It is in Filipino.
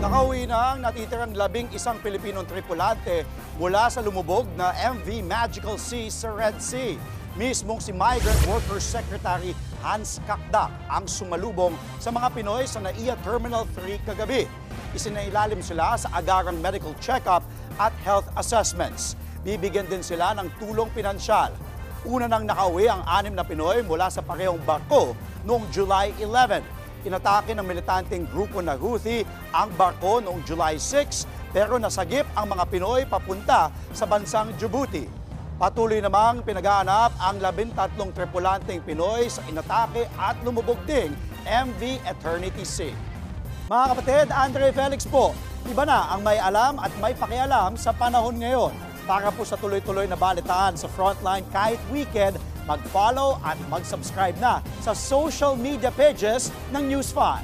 Nakauwi na ang natitirang 11 Pilipinong tripulante mula sa lumubog na MV Magical Sea sa Red Sea. Mismong si Migrant Workers Secretary Hans Kakdak ang sumalubong sa mga Pinoy sa NAIA Terminal 3 kagabi. Isinailalim sila sa agarang medical check-up at health assessments. Bibigyan din sila ng tulong pinansyal. Una nang nakauwi ang 6 na Pinoy mula sa parehong barko noong July 11. Inatake ng militanteng grupo na Houthi ang barko noong July 6 pero nasagip ang mga Pinoy papunta sa bansang Djibouti. Patuloy namang pinag-aanap ang 13 tripulanteng Pinoy sa inatake at lumubog ding MV Eternity Sea. Mga kapatid, Andre Felix po, iba na ang may alam at may pakialam sa panahon ngayon. Para po sa tuloy-tuloy na balitaan sa Frontline kahit weekend, mag-follow at mag-subscribe na sa social media pages ng News 5.